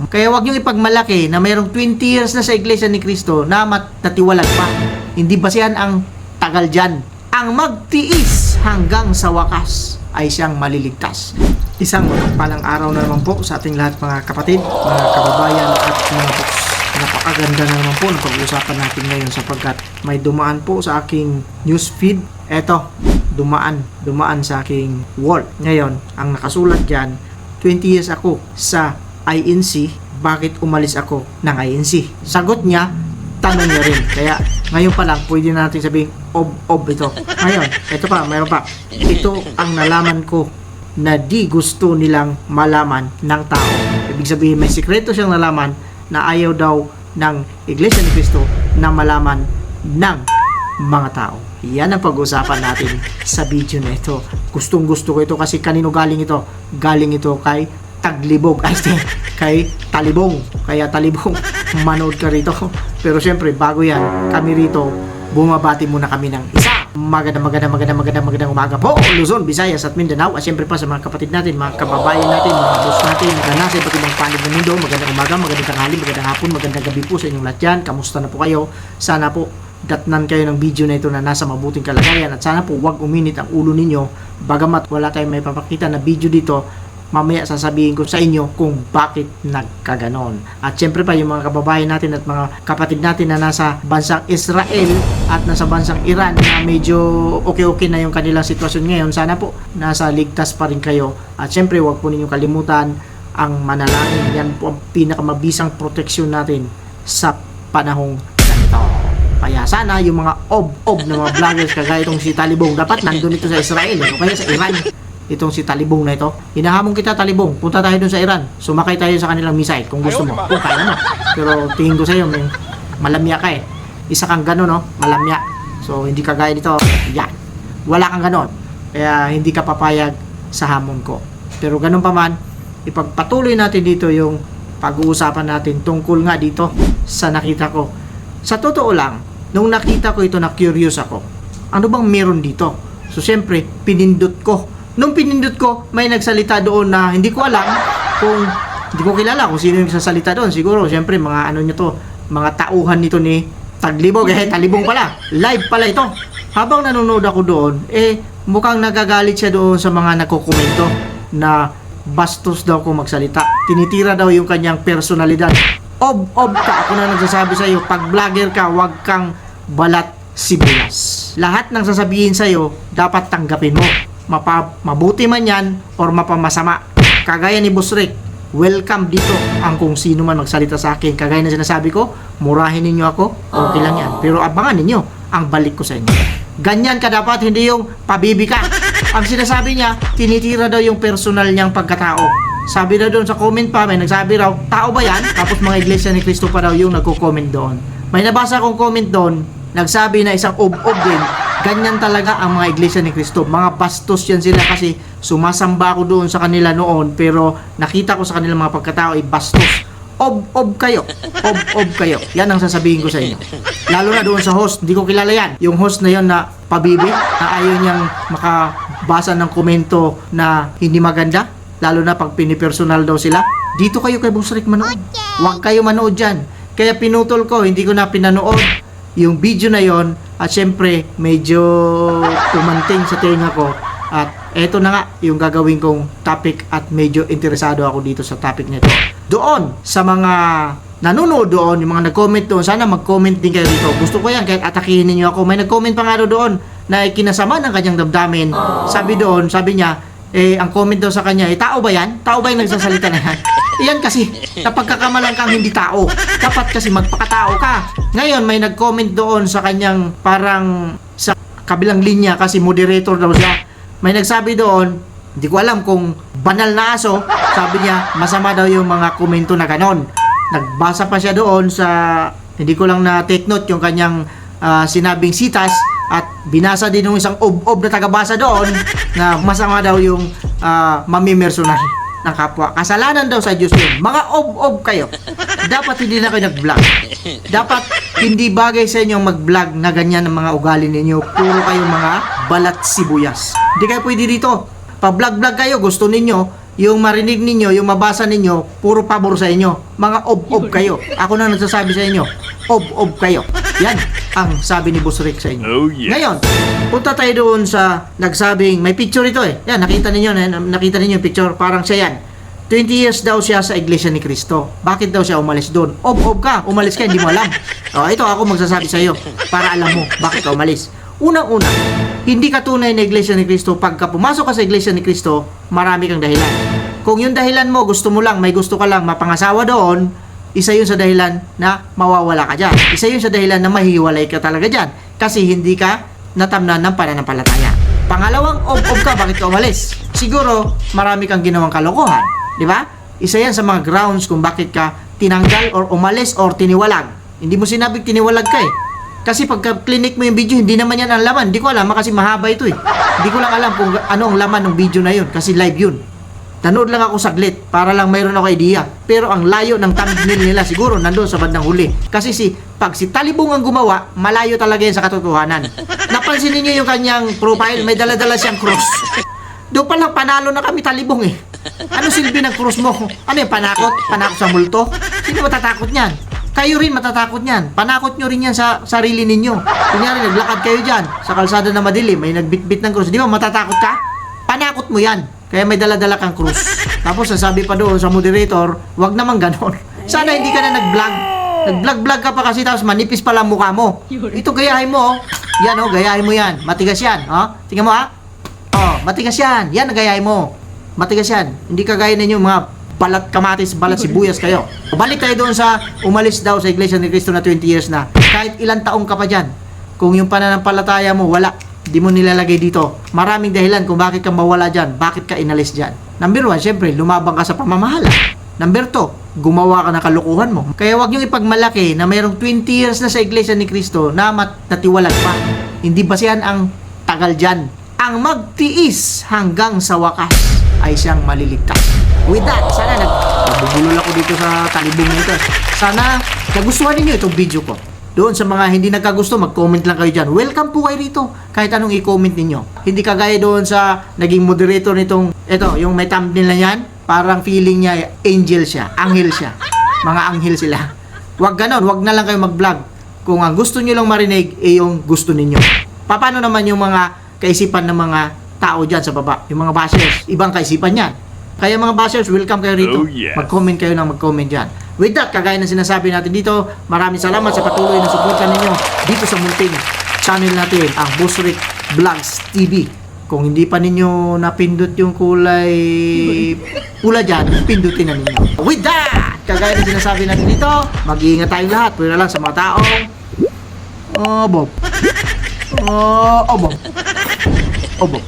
Kaya wag niyong ipagmalaki na mayroong 20 years na sa Iglesia ni Cristo na matatiwalag pa. Hindi basihan ang tagal dyan. Ang magtiis hanggang sa wakas ay siyang maliligtas. Isang mapagpalang araw na naman po sa ating lahat mga kapatid, mga kababayan at mga boss. Napakaganda na naman po ng pag-uusapan natin ngayon sapagkat may dumaan po sa aking newsfeed. Eto, dumaan sa aking wall. Ngayon, ang nakasulat dyan, 20 years ako sa INC, bakit umalis ako ng INC? Sagot niya, tanong niya rin. Kaya ngayon pa lang, pwede na natin sabihin, ob ito. Ngayon, ito pa, mayroon pa. Ito ang nalaman ko na di gusto nilang malaman ng tao. Ibig sabihin, may sikreto siyang nalaman na ayaw daw ng Iglesia ni Cristo na malaman ng mga tao. Yan ang pag-usapan natin sa video na ito. Gustong gusto ko ito kasi kanino galing ito? Galing ito kay Taglibog. Ay, kay Talibong. Kaya Talibong, manood ka rito. Pero syempre, bago yan, kami rito, bumabati muna kami ng isa. Magandang umaga po, Luzon, Visayas at Mindanao. At syempre pa sa mga kapatid natin, mga kababayan natin, mga boss natin, mga nasa iba't ibang panig ng mundo. Magandang umaga, magandang tanghali, magandang hapon, magandang gabi po sa inyong lahat dyan. Kamusta na po kayo? Sana po datnan kayo ng video na ito na nasa mabuting kalagayan at sana po wag uminit ang ulo ninyo. Bagamat wala tayong may papakita na video dito, mamaya sasabihin ko sa inyo kung bakit nagkaganon. At syempre pa yung mga kababayan natin at mga kapatid natin na nasa bansang Israel at nasa bansang Iran na medyo okay na yung kanilang sitwasyon ngayon, sana po nasa ligtas pa rin kayo. At syempre wag po ninyong kalimutan ang manalangin. Yan po ang pinakamabisang proteksyon natin sa panahong ganito. Kaya sana yung mga ob na mga vloggers kagaya itong si Talibong, dapat nandun ito sa Israel o kaya sa Iran. Itong si Talibong na ito, hinahamon kita Talibong, punta tayo dun sa Iran, sumakay tayo sa kanilang missile kung gusto mo, kung kaya mo. Pero tingin ko sa iyo, may malamya ka eh. Isa kang gano'n, no? Malamya. So hindi ka gaya nito, yan. Wala kang gano'n. Kaya hindi ka papayag sa hamon ko. Pero gano'n pa man, ipagpatuloy natin dito yung pag-uusapan natin tungkol nga dito sa nakita ko. Sa totoo lang, nung nakita ko ito na curious ako, ano bang meron dito? So siyempre, pinindot ko. Nung pinindot ko, may nagsalita doon na hindi ko alam kung, hindi ko kilala kung sino yung nagsasalita doon. Siguro, siyempre, mga ano nyo to, mga tauhan nito ni Taglibog, Talibong pala. Live pala ito. Habang nanonood ako doon, mukhang nagagalit siya doon sa mga nagkokomento na bastos daw kung magsalita. Tinitira daw yung kanyang personalidad. Ob ka, ako na nagsasabi sa iyo, pag vlogger ka, wag kang balat sibuyas. Lahat ng sasabihin sa iyo, dapat tanggapin mo. Mabuti man yan or mapamasama. Kagaya ni Boss Rick, welcome dito ang kung sino man magsalita sa akin. Kagaya na sinasabi ko, murahin ninyo ako, okay lang yan. Pero abangan ninyo ang balik ko sa inyo. Ganyan ka dapat, hindi yung pabibi ka. Ang sinasabi niya, tinitira daw yung personal niyang pagkatao. Sabi na doon sa comment pa, may nagsabi raw, tao ba yan? Tapos mga Iglesia ni Cristo pa daw yung nagko-comment doon. May nabasa akong comment doon, nagsabi na isang ob din. Ganyan talaga ang mga Iglesia ni Cristo. Mga bastos yan sila kasi sumasamba ako doon sa kanila noon pero nakita ko sa kanila mga pagkatao ay bastos. Ob kayo. Ob kayo. Yan ang sasabihin ko sa inyo. Lalo na doon sa host. Hindi ko kilala yan. Yung host na yon na pabibi na ayaw niyang makabasa ng komento na hindi maganda. Lalo na pag pinipersonal daw sila. Dito kayo kay Boss Rick manood. Huwag kayo manood dyan. Kaya pinutol ko. Hindi ko na pinanood yung video na yon at syempre medyo tumanting sa tenga ko at eto na nga yung gagawin kong topic at medyo interesado ako dito sa topic nito. Doon sa mga nanonood doon, yung mga nag-comment doon, sana mag-comment din kayo dito. Gusto ko yan kahit atakihin niyo ako. May nag-comment pa nga doon na kinasama ng kanyang damdamin. Sabi doon, sabi niya, ang comment daw sa kanya, tao ba yan? Tao ba yung nagsasalita na yan? Iyan kasi, napagkakamalan kang hindi tao. Dapat kasi magpakatao ka. Ngayon, may nag-comment doon sa kanyang parang sa kabilang linya kasi moderator daw siya. May nagsabi doon, hindi ko alam kung banal na aso, sabi niya, masama daw yung mga komento na ganon. Nagbasa pa siya doon sa, hindi ko lang na take note yung kanyang sinabing sitas at binasa din ng isang ob na tagabasa doon na masama daw yung mamimersonal ng kapwa. Kasalanan daw sa Diyos yun. Mga ob kayo. Dapat hindi na kayo nag-vlog. Dapat hindi bagay sa inyo mag-vlog na ganyan ang mga ugali ninyo. Puro kayo mga balat sibuyas. Hindi kayo pwede dito. Pa-vlog kayo, gusto ninyo yung marinig ninyo, yung mabasa ninyo, puro pabor sa inyo. Mga ob-ob kayo. Ako na nagsasabi sa inyo, ob-ob kayo. Yan ang sabi ni Boss Rick sa inyo. Oh, yes. Ngayon, punta tayo doon sa nagsabing, may picture ito eh. Yan, nakita ninyo yung picture, parang siya yan. 20 years daw siya sa Iglesia ni Cristo. Bakit daw siya umalis doon? Ob-ob ka, umalis ka, hindi mo alam. Ito ako magsasabi sa iyo para alam mo bakit ka umalis. Unang-una, hindi ka tunay na Iglesia ni Cristo. Pagka pumasok ka sa Iglesia ni Cristo, marami kang dahilan. Kung yung dahilan mo, gusto mo lang, may gusto ka lang mapangasawa doon, isa yun sa dahilan na mawawala ka dyan. Isa yun sa dahilan na mahihiwalay ka talaga dyan. Kasi hindi ka natamnan ng pananampalataya. Pangalawang, ob-ob ka, bakit ka umalis? Siguro, marami kang ginawang kalokohan. Di ba? Isa yan sa mga grounds kung bakit ka tinanggal or umalis or tiniwalag. Hindi mo sinabing tiniwalag ka eh. Kasi pagka clinic mo yung video, hindi naman yan ang laman. Hindi ko alam kasi mahaba ito eh. Hindi ko lang alam kung ano ang laman ng video na yun kasi live yun. Tanood lang ako saglit para lang mayroon ako idea. Pero ang layo ng thumbnail nila siguro nandun sa bandang huli. Kasi pag si Talibong ang gumawa, malayo talaga yan sa katotohanan. Napansin niyo yung kanyang profile, may dala-dala siyang cross. Doon pa lang panalo na kami Talibong eh. Ano silbi ng cross mo? Ano yung panakot? Panakot sa multo? Sino matatakot niyan? Kayo rin matatakot niyan. Panakot nyo rin yan sa sarili ninyo. Kunyari, naglakad kayo dyan sa kalsada na madilim, may nagbitbit ng krus. Di ba matatakot ka? Panakot mo yan. Kaya may dala-dala kang krus. Tapos sasabi pa doon sa moderator, wag naman ganon. Sana hindi ka na nag-vlog. Nag-vlog ka pa kasi tapos manipis pala ang mukha mo. Ito gayahin mo. Yan gayahin mo yan. Matigas yan. Tingnan mo matigas yan. Yan gayahin mo. Matigas yan. Hindi kagaya ninyo mga balat kamatis, balat sibuyas kayo. Balik tayo doon sa umalis daw sa Iglesia ni Cristo na 20 years na. Kahit ilang taong ka pa dyan, kung yung pananampalataya mo wala, di mo nilalagay dito. Maraming dahilan kung bakit ka mawala dyan, bakit ka inalis dyan. Number 1, syempre, lumabang ka sa pamamahala. Number 2, gumawa ka ng kalukuhan mo. Kaya wag niyong ipagmalaki na mayroong 20 years na sa Iglesia ni Cristo na natiwalag pa. Hindi basihan ang tagal dyan. Ang magtiis hanggang sa wakas ay siyang maliligtas. With that, sana nabubulol ako dito sa Talibong na ito. Sana nagustuhan ninyo itong video ko. Doon sa mga hindi nagkagusto, mag-comment lang kayo dyan. Welcome po kayo rito. Kahit anong i-comment ninyo. Hindi kagaya doon sa naging moderator nitong, yung may thumbnail na yan, parang feeling niya, angel siya, anghel siya. Mga anghel sila. Wag ganon, wag na lang kayo mag-vlog. Kung ang gusto nyo lang marinig, yung gusto ninyo. Paano naman yung mga kaisipan ng mga tao dyan sa baba? Yung mga bashers, ibang kaisipan yan. Kaya mga bashers, welcome kayo rito. Oh, yes. Mag-comment kayo ng mag-comment dyan. With that, kagaya ng sinasabi natin dito, maraming salamat sa patuloy na suporta ninyo dito sa munting channel natin, ang Boss Rick Vlogs TV. Kung hindi pa ninyo napindot yung kulay pula dyan, pindutin na ninyo. With that, kagaya ng sinasabi natin dito, mag-iingat tayong lahat. Pwede lang sa mga taong Bob. Bob.